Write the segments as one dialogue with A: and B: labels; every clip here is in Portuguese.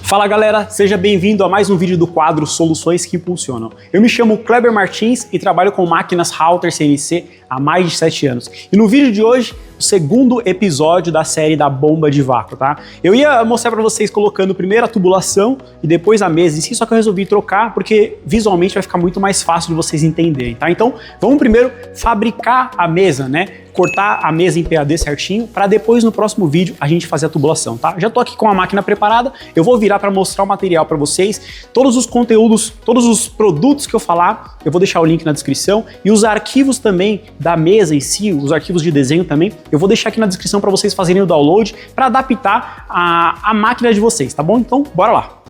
A: Fala galera, seja bem-vindo a mais um vídeo do quadro Soluções que Impulsionam. Eu me chamo Kleber Martins e trabalho com máquinas Halter CNC há mais de 7 anos. E no vídeo de hoje, o segundo episódio da série da bomba de vácuo, tá? Eu ia mostrar para vocês colocando primeiro a tubulação e depois a mesa em si, só que eu resolvi trocar porque visualmente vai ficar muito mais fácil de vocês entenderem, tá? Então, vamos primeiro fabricar a mesa, né? Cortar a mesa em PAD certinho, para depois no próximo vídeo a gente fazer a tubulação, tá? Já tô aqui com a máquina preparada, eu vou virar para mostrar o material para vocês, todos os conteúdos, todos os produtos que eu falar, eu vou deixar o link na descrição e os arquivos também da mesa em si, os arquivos de desenho também, eu vou deixar aqui na descrição para vocês fazerem o download para adaptar a máquina de vocês, tá bom? Então, bora lá!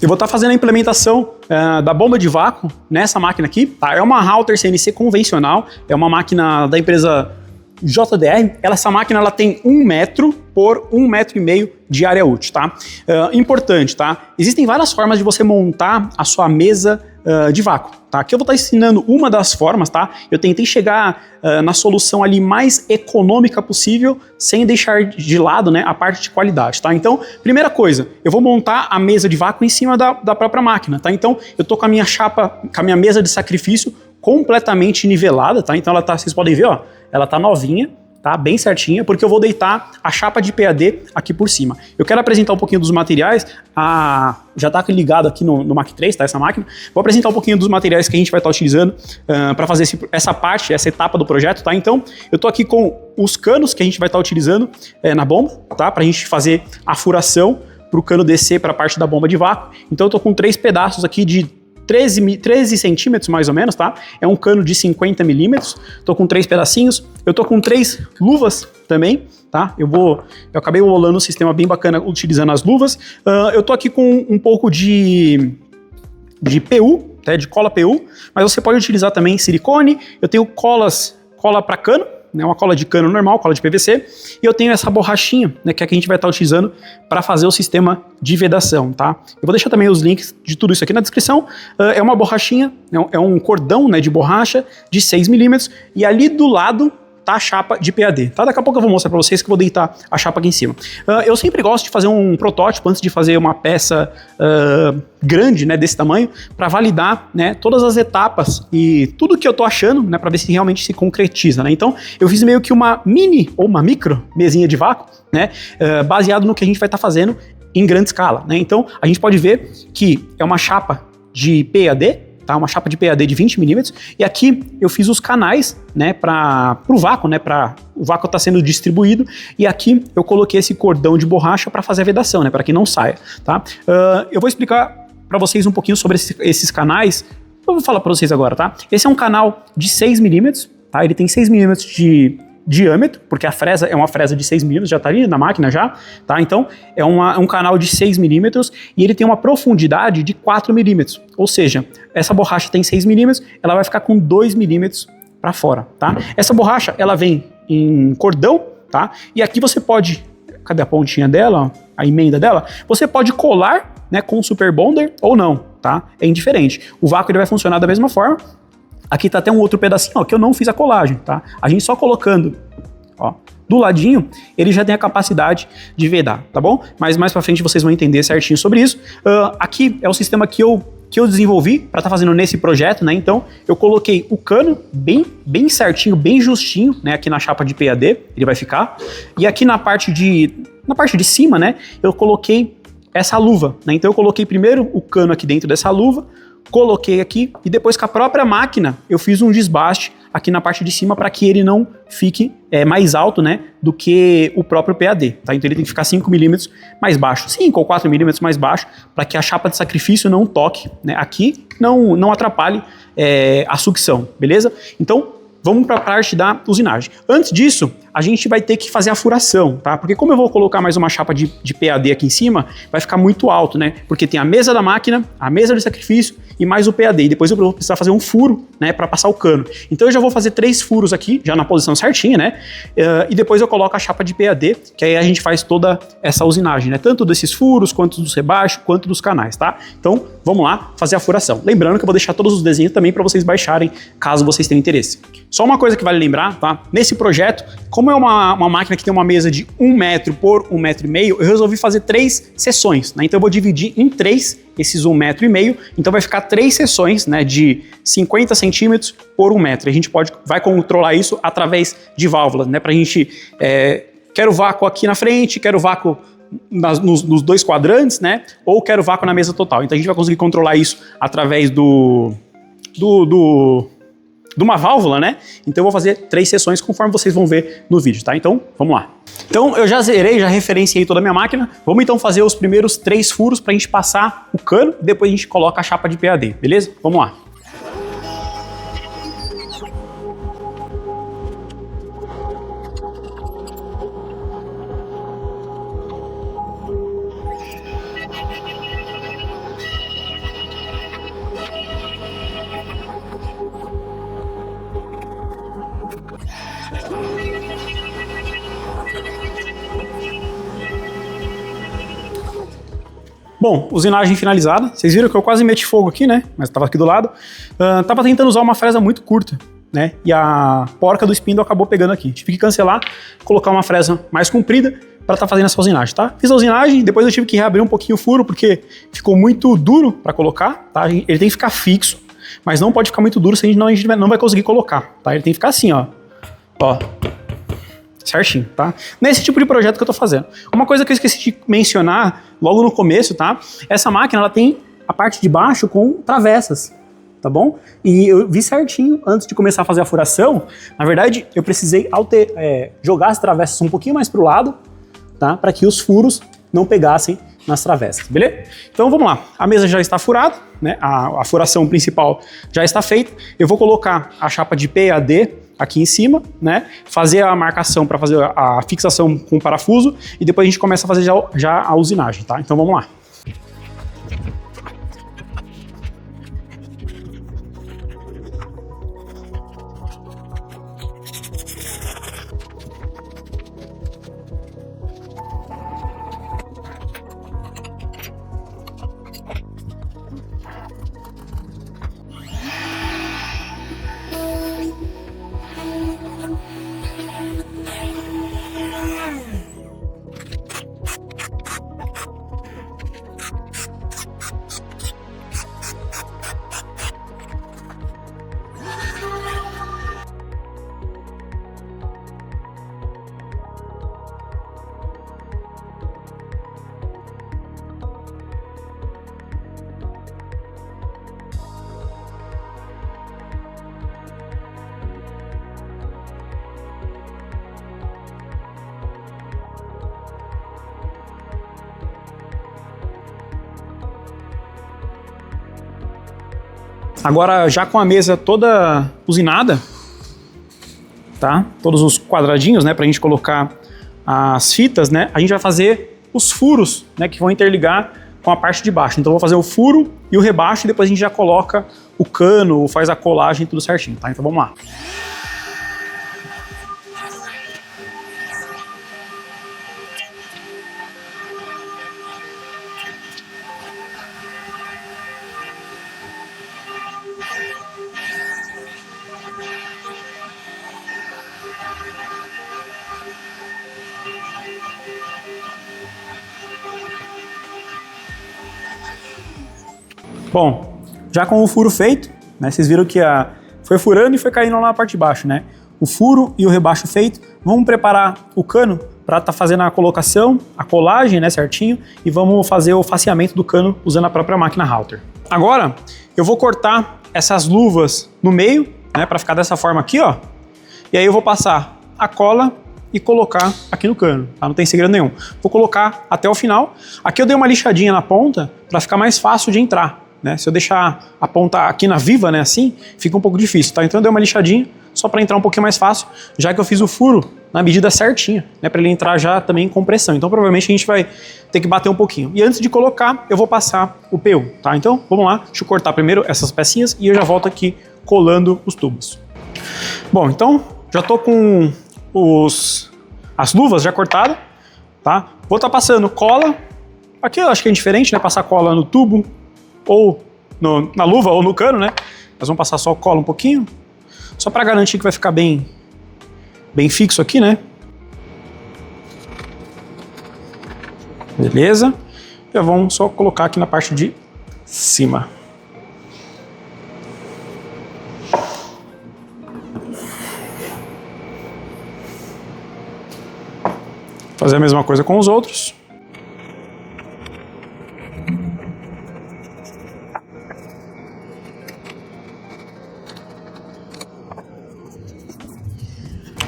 A: Eu vou estar fazendo a implementação da bomba de vácuo nessa máquina aqui, tá? É uma Halter CNC convencional, é uma máquina da empresa JDR. Essa máquina ela tem 1 metro por 1,5 metro de área útil, tá? Importante, tá? Existem várias formas de você montar a sua mesa de vácuo, tá? Aqui eu vou estar ensinando uma das formas, tá? Eu tentei chegar na solução ali mais econômica possível, sem deixar de lado, né, a parte de qualidade, tá? Então, primeira coisa, eu vou montar a mesa de vácuo em cima da própria máquina, tá? Então, eu tô com a minha chapa, com a minha mesa de sacrifício completamente nivelada, tá? Então ela tá, vocês podem ver, ó, ela tá novinha, tá? Bem certinha, porque eu vou deitar a chapa de PAD aqui por cima. Eu quero apresentar um pouquinho dos materiais, já tá ligado aqui no Mach 3, tá? Essa máquina. Vou apresentar um pouquinho dos materiais que a gente vai estar utilizando para fazer essa parte, essa etapa do projeto, tá? Então, eu tô aqui com os canos que a gente vai estar utilizando na bomba, tá? Pra gente fazer a furação pro cano descer para a parte da bomba de vácuo. Então, eu tô com 3 pedaços aqui de 13 centímetros mais ou menos, tá? É um cano de 50 milímetros, tô com 3 pedacinhos, eu tô com 3 luvas também, tá? Eu acabei rolando um sistema bem bacana utilizando as luvas, eu tô aqui com um pouco de PU, tá? De cola PU, mas você pode utilizar também silicone, eu tenho cola para cano, né, uma cola de cano normal, cola de PVC, e eu tenho essa borrachinha, né, que é a que a gente vai estar utilizando para fazer o sistema de vedação, tá? Eu vou deixar também os links de tudo isso aqui na descrição. É uma borrachinha, é um cordão, né, de borracha de 6 milímetros, e ali do lado tá a chapa de PAD, tá? Daqui a pouco eu vou mostrar para vocês que eu vou deitar a chapa aqui em cima. Eu sempre gosto de fazer um protótipo antes de fazer uma peça grande, né, desse tamanho, para validar, né, todas as etapas e tudo que eu tô achando, né, para ver se realmente se concretiza, né? Então, eu fiz meio que uma mini ou uma micro mesinha de vácuo, né, baseado no que a gente vai estar fazendo em grande escala, né? Então, a gente pode ver que é uma chapa de PAD, tá? Uma chapa de PAD de 20 milímetros, e aqui eu fiz os canais, né, para o vácuo, né, para o vácuo tá sendo distribuído, e aqui eu coloquei esse cordão de borracha para fazer a vedação, né, para que não saia, tá? Eu vou explicar para vocês um pouquinho sobre esses canais. Eu vou falar para vocês agora, tá? Esse é um canal de 6 milímetros, tá? Ele tem 6 milímetros de diâmetro, porque a fresa é uma fresa de 6 milímetros, já tá ali na máquina já, tá? Então, é um canal de 6 milímetros e ele tem uma profundidade de 4 milímetros, ou seja, essa borracha tem 6 milímetros, ela vai ficar com 2 milímetros para fora, tá? Essa borracha, ela vem em cordão, tá? E aqui você pode, cadê a pontinha dela, ó, a emenda dela? Você pode colar, né, com o Super Bonder ou não, tá? É indiferente. O vácuo ele vai funcionar da mesma forma. Aqui tá até um outro pedacinho, ó, que eu não fiz a colagem, tá? A gente só colocando, ó, do ladinho, ele já tem a capacidade de vedar, tá bom? Mas mais pra frente vocês vão entender certinho sobre isso. Aqui é o sistema que eu desenvolvi para estar fazendo nesse projeto, né? Então, eu coloquei o cano bem certinho, bem justinho, né? Aqui na chapa de PAD, ele vai ficar. E aqui na parte de cima, né? Eu coloquei essa luva, né? Então, eu coloquei primeiro o cano aqui dentro dessa luva, coloquei aqui e depois com a própria máquina eu fiz um desbaste aqui na parte de cima para que ele não fique mais alto, né, do que o próprio PAD, tá? Então ele tem que ficar 5 milímetros mais baixo, 5 ou 4 milímetros mais baixo, para que a chapa de sacrifício não toque, né, aqui, não atrapalhe a sucção, beleza? Então, vamos para a parte da usinagem. Antes disso, a gente vai ter que fazer a furação, tá? Porque como eu vou colocar mais uma chapa de PAD aqui em cima, vai ficar muito alto, né? Porque tem a mesa da máquina, a mesa de sacrifício e mais o PAD. E depois eu vou precisar fazer um furo, né, para passar o cano. Então eu já vou fazer 3 furos aqui, já na posição certinha, né? E depois eu coloco a chapa de PAD, que aí a gente faz toda essa usinagem, né? Tanto desses furos, quanto dos rebaixos, quanto dos canais, tá? Então vamos lá fazer a furação. Lembrando que eu vou deixar todos os desenhos também para vocês baixarem, caso vocês tenham interesse. Só uma coisa que vale lembrar, tá? Nesse projeto, como é uma máquina que tem uma mesa de 1 metro por 1,5 metro, eu resolvi fazer 3 seções, né? Então eu vou dividir em 3 esses 1,5 metro, então vai ficar 3 seções, né, de 50 centímetros por 1 metro. A gente vai controlar isso através de válvulas, né? Pra gente, quero vácuo aqui na frente, quero vácuo nos 2 quadrantes, né? Ou quero vácuo na mesa total. Então a gente vai conseguir controlar isso através de uma válvula, né? Então eu vou fazer 3 seções conforme vocês vão ver no vídeo, tá? Então, vamos lá. Então eu já zerei, já referenciei toda a minha máquina. Vamos então fazer os primeiros 3 furos para a gente passar o cano e depois a gente coloca a chapa de PAD, beleza? Vamos lá. Bom, usinagem finalizada. Vocês viram que eu quase meti fogo aqui, né? Mas estava aqui do lado. Tava tentando usar uma fresa muito curta, né? E a porca do spindle acabou pegando aqui. Tive que cancelar, colocar uma fresa mais comprida para estar fazendo essa usinagem, tá? Fiz a usinagem, depois eu tive que reabrir um pouquinho o furo, porque ficou muito duro para colocar, tá? Ele tem que ficar fixo, mas não pode ficar muito duro, senão a gente não vai conseguir colocar, tá? Ele tem que ficar assim, ó. Ó. Certinho, tá? Nesse tipo de projeto que eu tô fazendo. Uma coisa que eu esqueci de mencionar logo no começo, tá? Essa máquina, ela tem a parte de baixo com travessas, tá bom? E eu vi certinho, antes de começar a fazer a furação, na verdade, eu precisei jogar as travessas um pouquinho mais pro lado, tá? Para que os furos não pegassem nas travessas, beleza? Então vamos lá, a mesa já está furada, né? A furação principal já está feita. Eu vou colocar a chapa de PAD aqui em cima, né? Fazer a marcação para fazer a fixação com o parafuso e depois a gente começa a fazer já a usinagem, tá? Então vamos lá. Agora, já com a mesa toda usinada, tá? Todos os quadradinhos, né, pra gente colocar as fitas, né? A gente vai fazer os furos, né, que vão interligar com a parte de baixo. Então, eu vou fazer o furo e o rebaixo e depois a gente já coloca o cano, faz a colagem, tudo certinho, tá? Então, vamos lá. Bom, já com o furo feito, né, vocês viram que foi furando e foi caindo lá na parte de baixo, né? O furo e o rebaixo feito, vamos preparar o cano para estar fazendo a colocação, a colagem, né, certinho, e vamos fazer o faceamento do cano usando a própria máquina Halter. Agora, eu vou cortar essas luvas no meio, né, para ficar dessa forma aqui, ó, e aí eu vou passar a cola e colocar aqui no cano, tá? Não tem segredo nenhum. Vou colocar até o final. Aqui eu dei uma lixadinha na ponta para ficar mais fácil de entrar, né? Se eu deixar a ponta aqui na viva, né, assim, fica um pouco difícil, tá? Então eu dei uma lixadinha só para entrar um pouquinho mais fácil, já que eu fiz o furo na medida certinha, né, para ele entrar já também com pressão. Então provavelmente a gente vai ter que bater um pouquinho. E antes de colocar, eu vou passar o PU, tá? Então vamos lá, deixa eu cortar primeiro essas pecinhas e eu já volto aqui colando os tubos. Bom, então já tô com as luvas já cortadas, tá? Vou estar passando cola. Aqui eu acho que é diferente, né? Passar cola no tubo ou na luva ou no cano, né? Nós vamos passar só cola um pouquinho, só para garantir que vai ficar bem fixo aqui, né? Beleza. Já vamos só colocar aqui na parte de cima. Fazer a mesma coisa com os outros.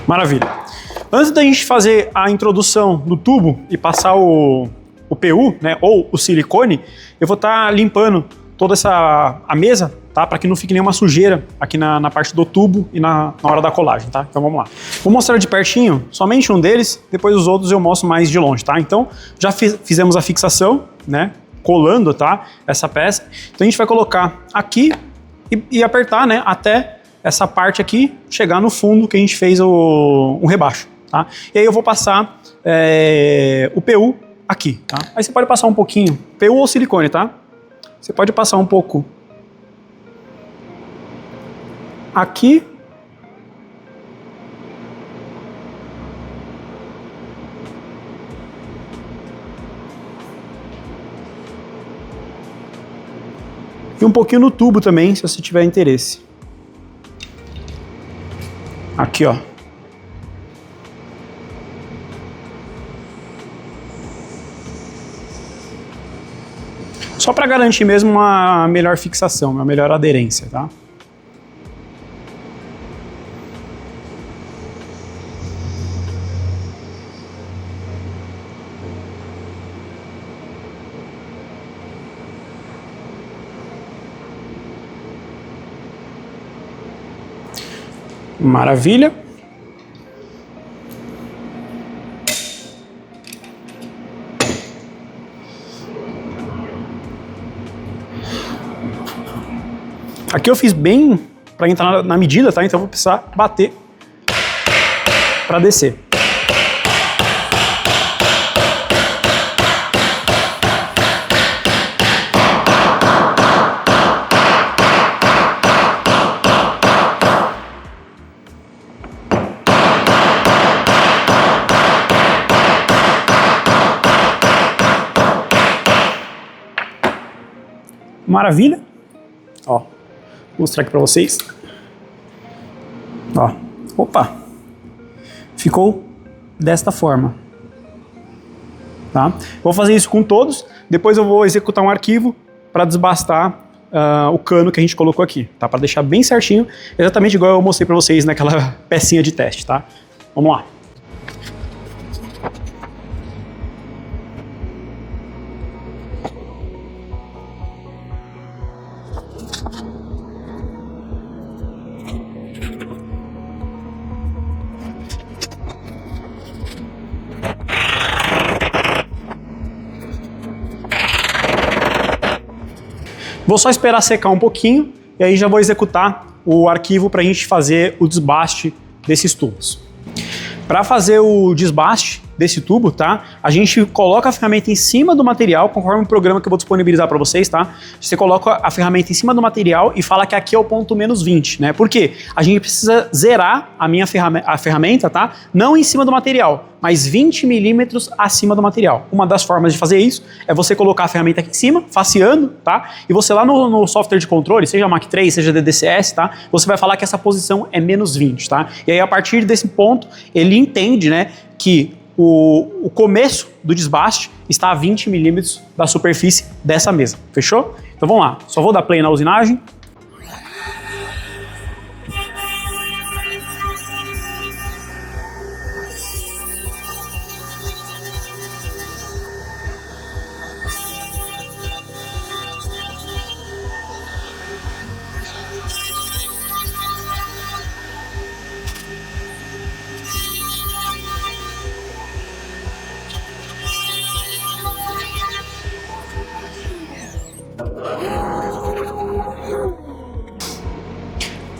A: Maravilha. Antes da gente fazer a introdução do tubo e passar o PU, né, ou o silicone, eu vou estar limpando toda a mesa, tá, para que não fique nenhuma sujeira aqui na parte do tubo e na hora da colagem, tá? Então vamos lá. Vou mostrar de pertinho somente um deles, depois os outros eu mostro mais de longe, tá? Então já fizemos a fixação, né, colando, tá, essa peça. Então a gente vai colocar aqui e apertar, né, até essa parte aqui chegar no fundo que a gente fez um rebaixo, tá? E aí eu vou passar o PU aqui, tá? Aí você pode passar um pouquinho, PU ou silicone, tá? Você pode passar um pouco aqui. E um pouquinho no tubo também, se você tiver interesse. Aqui, ó. Só para garantir mesmo uma melhor fixação, uma melhor aderência, tá? Maravilha. Aqui eu fiz bem para entrar na medida, tá? Então eu vou precisar bater para descer. Maravilha. Ó, vou mostrar aqui para vocês. Ó, opa, ficou desta forma, tá? Vou fazer isso com todos, depois eu vou executar um arquivo para desbastar o cano que a gente colocou aqui, tá? Para deixar bem certinho, exatamente igual eu mostrei para vocês naquela pecinha de teste, tá? Vamos lá. Vou só esperar secar um pouquinho e aí já vou executar o arquivo para a gente fazer o desbaste desses tubos. Para fazer o desbaste desse tubo, tá? A gente coloca a ferramenta em cima do material, conforme o programa que eu vou disponibilizar para vocês, tá? Você coloca a ferramenta em cima do material e fala que aqui é o ponto menos 20, né? Por quê? A gente precisa zerar a ferramenta, tá? Não em cima do material, mas 20 milímetros acima do material. Uma das formas de fazer isso é você colocar a ferramenta aqui em cima, faceando, tá? E você lá no software de controle, seja Mach 3, seja DDCS, tá? Você vai falar que essa posição é menos 20, tá? E aí a partir desse ponto, ele entende, né, que o começo do desbaste está a 20 milímetros da superfície dessa mesa. Fechou? Então vamos lá. Só vou dar play na usinagem.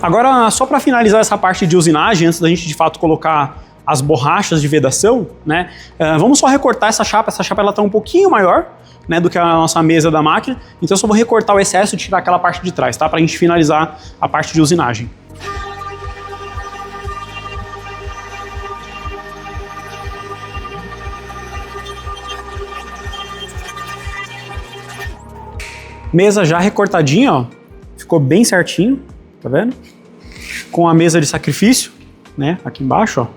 A: Agora, só para finalizar essa parte de usinagem, antes da gente de fato colocar as borrachas de vedação, né, vamos só recortar essa chapa ela está um pouquinho maior, né, do que a nossa mesa da máquina, então eu só vou recortar o excesso e tirar aquela parte de trás, tá, para a gente finalizar a parte de usinagem. Mesa já recortadinha, ó, ficou bem certinho, tá vendo? Com a mesa de sacrifício, né, aqui embaixo, ó.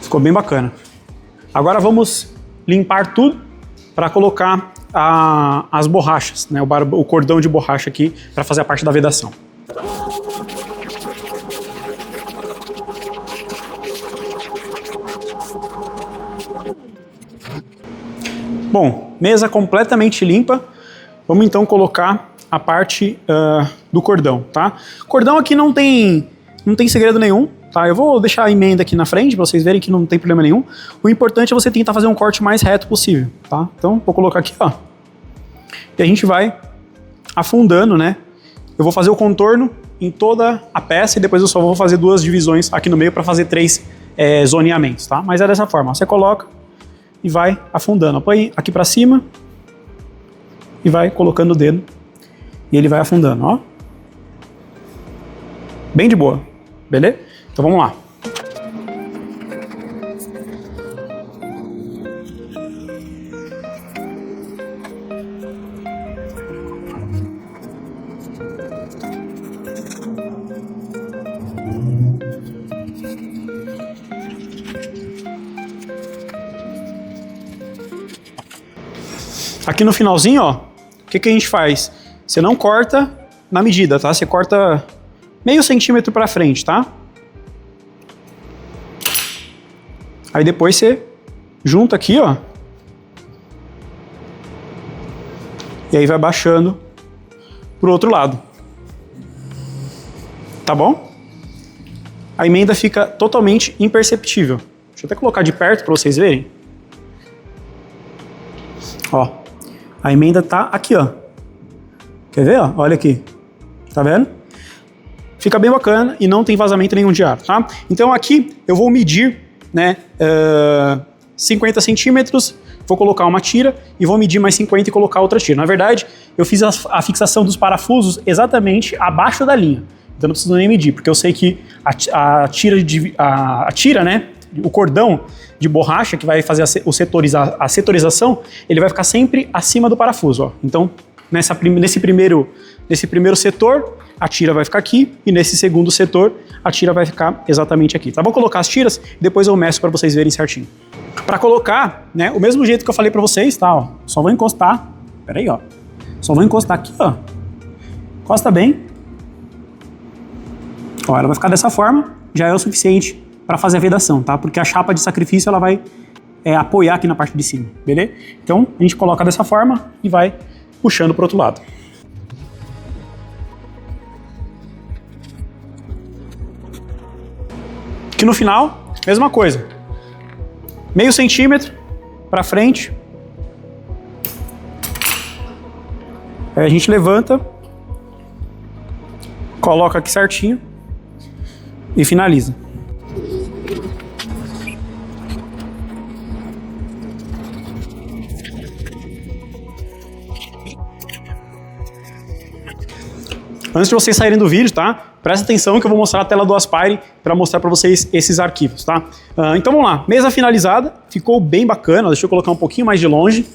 A: Ficou bem bacana. Agora vamos limpar tudo para colocar as borrachas, né, o cordão de borracha aqui para fazer a parte da vedação. Bom, mesa completamente limpa. Vamos então colocar a parte do cordão, tá? Cordão aqui não tem segredo nenhum, tá? Eu vou deixar a emenda aqui na frente para vocês verem que não tem problema nenhum. O importante é você tentar fazer um corte mais reto possível, tá? Então, vou colocar aqui, ó. E a gente vai afundando, né? Eu vou fazer o contorno em toda a peça e depois eu só vou fazer 2 divisões aqui no meio para fazer 3 zoneamentos, tá? Mas é dessa forma, ó. Você coloca e vai afundando. Põe aqui para cima e vai colocando o dedo e ele vai afundando, ó. Bem de boa, beleza? Então vamos lá. Aqui no finalzinho, ó, o que a gente faz? Você não corta na medida, tá? Você corta meio centímetro para frente, tá? Aí depois você junta aqui, ó. E aí vai baixando pro outro lado. Tá bom? A emenda fica totalmente imperceptível. Deixa eu até colocar de perto para vocês verem. Ó. A emenda tá aqui, ó. Quer ver, ó? Olha aqui. Tá vendo? Fica bem bacana e não tem vazamento nenhum de ar, tá? Então aqui eu vou medir, né, 50 centímetros, vou colocar uma tira e vou medir mais 50 e colocar outra tira. Na verdade, eu fiz a fixação dos parafusos exatamente abaixo da linha. Então não preciso nem medir, porque eu sei que a tira, né, o cordão de borracha que vai fazer a setorização, ele vai ficar sempre acima do parafuso, ó. Então, nesse primeiro setor, a tira vai ficar aqui, e nesse segundo setor, a tira vai ficar exatamente aqui. Tá? Vou colocar as tiras, depois eu meço para vocês verem certinho. Para colocar, né, o mesmo jeito que eu falei para vocês, tá? Ó, só vou encostar, peraí, ó. Só vou encostar aqui, ó. Encosta bem. Ó, ela vai ficar dessa forma, já é o suficiente para fazer a vedação, tá? Porque a chapa de sacrifício ela vai apoiar aqui na parte de cima, beleza? Então a gente coloca dessa forma e vai puxando para o outro lado. Aqui no final, mesma coisa. Meio centímetro para frente. Aí a gente levanta, coloca aqui certinho e finaliza. Antes de vocês saírem do vídeo, tá? Presta atenção que eu vou mostrar a tela do Aspire para mostrar para vocês esses arquivos, tá? Então vamos lá, mesa finalizada, ficou bem bacana, deixa eu colocar um pouquinho mais de longe,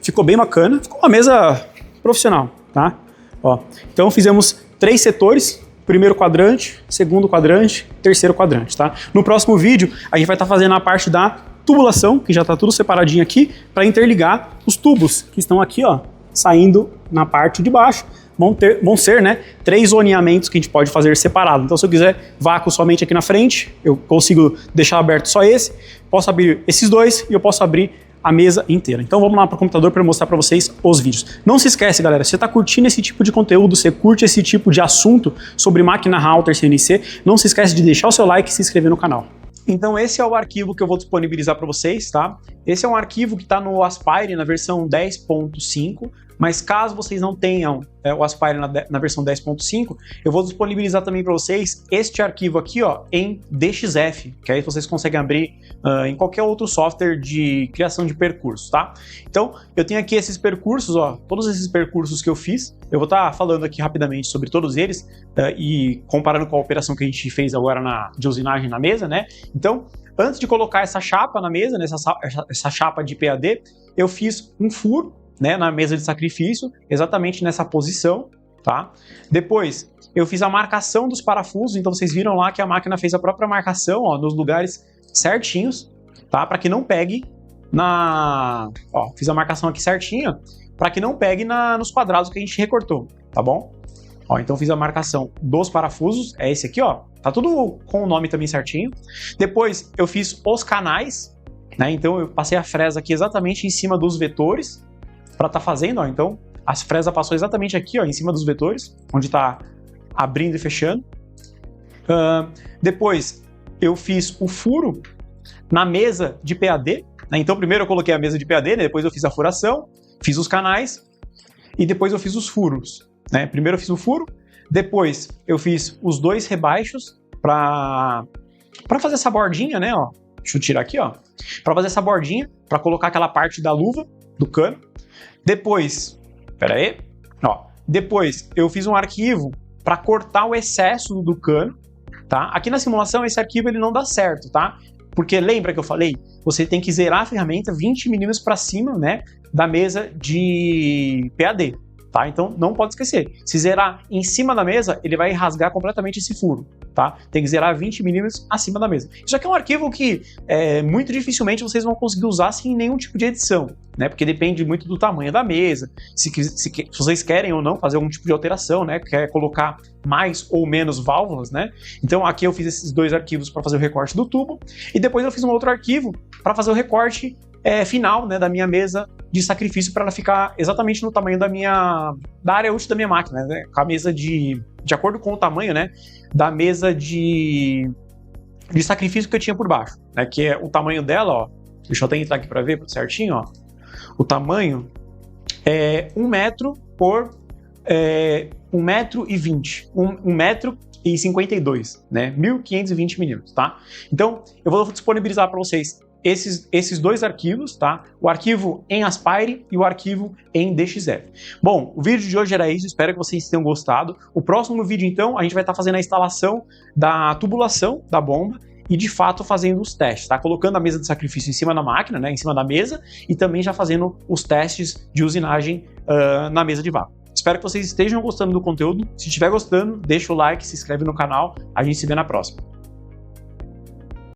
A: ficou bem bacana, ficou uma mesa profissional, tá? Ó, então fizemos 3 setores, primeiro quadrante, segundo quadrante, terceiro quadrante, tá? No próximo vídeo a gente vai estar fazendo a parte da tubulação, que já está tudo separadinho aqui, para interligar os tubos que estão aqui, ó, saindo na parte de baixo. Vão ser, né, 3 zoneamentos que a gente pode fazer separado. Então, se eu quiser vácuo somente aqui na frente, eu consigo deixar aberto só esse, posso abrir esses 2 e eu posso abrir a mesa inteira. Então, vamos lá para o computador para mostrar para vocês os vídeos. Não se esquece, galera, se você está curtindo esse tipo de conteúdo, você curte esse tipo de assunto sobre máquina router CNC, não se esquece de deixar o seu like e se inscrever no canal. Então esse é o arquivo que eu vou disponibilizar para vocês, tá? Esse é um arquivo que está no Aspire na versão 10.5. Mas caso vocês não tenham o Aspire na versão 10.5, eu vou disponibilizar também para vocês este arquivo aqui, ó, em DXF, que aí vocês conseguem abrir em qualquer outro software de criação de percursos, tá? Então, eu tenho aqui esses percursos, ó, todos esses percursos que eu fiz. Eu vou estar falando aqui rapidamente sobre todos eles e comparando com a operação que a gente fez agora de usinagem na mesa, né? Então, antes de colocar essa chapa na mesa, essa chapa de PAD, eu fiz um furo, né, na mesa de sacrifício, exatamente nessa posição, tá? Depois, eu fiz a marcação dos parafusos, então vocês viram lá que a máquina fez a própria marcação, ó, nos lugares certinhos, tá? Para que não pegue Ó, fiz a marcação aqui certinha, para que não pegue nos quadrados que a gente recortou, tá bom? Ó, então fiz a marcação dos parafusos, é esse aqui, ó, tá tudo com o nome também certinho. Depois eu fiz os canais, né? Então eu passei a fresa aqui exatamente em cima dos vetores, para estar fazendo, ó, então a fresa passou exatamente aqui, ó, em cima dos vetores, onde está abrindo e fechando. Depois eu fiz o furo na mesa de PAD, né? Então primeiro eu coloquei a mesa de PAD, né? Depois eu fiz a furação, fiz os canais e depois eu fiz os furos, né? Primeiro eu fiz o furo, depois eu fiz os dois rebaixos para fazer essa bordinha, né? Ó, deixa eu tirar aqui, ó, para fazer essa bordinha, para colocar aquela parte da luva do cano. Depois, depois eu fiz um arquivo para cortar o excesso do cano, tá? Aqui na simulação esse arquivo ele não dá certo, tá? Porque lembra que eu falei? Você tem que zerar a ferramenta 20 mm para cima, né, da mesa de PAD, tá? Então não pode esquecer. Se zerar em cima da mesa, ele vai rasgar completamente esse furo, tá? Tem que zerar 20 mm acima da mesa. Isso aqui é um arquivo que muito dificilmente vocês vão conseguir usar sem nenhum tipo de edição, né? Porque depende muito do tamanho da mesa, se vocês querem ou não fazer algum tipo de alteração, né? Quer colocar mais ou menos válvulas, né? Então aqui eu fiz esses dois arquivos para fazer o recorte do tubo e depois eu fiz um outro arquivo para fazer o recorte final, né, da minha mesa de sacrifício para ela ficar exatamente no tamanho da área útil da minha máquina, né? Com a mesa de acordo com o tamanho, né, da mesa de sacrifício que eu tinha por baixo, né? Que é o tamanho dela, ó. Deixa eu até entrar aqui para ver certinho, ó. O tamanho é 1 metro por 1 metro e 20, 1 metro e 52, né? 1520 milímetros, tá? Então, eu vou disponibilizar para vocês esses dois arquivos, tá? O arquivo em Aspire e o arquivo em DXF. Bom, o vídeo de hoje era isso, espero que vocês tenham gostado. O próximo vídeo, então, a gente vai estar fazendo a instalação da tubulação da bomba e, de fato, fazendo os testes, tá? Colocando a mesa de sacrifício em cima da máquina, né? Em cima da mesa e também já fazendo os testes de usinagem na mesa de vácuo. Espero que vocês estejam gostando do conteúdo. Se estiver gostando, deixa o like, se inscreve no canal. A gente se vê na próxima.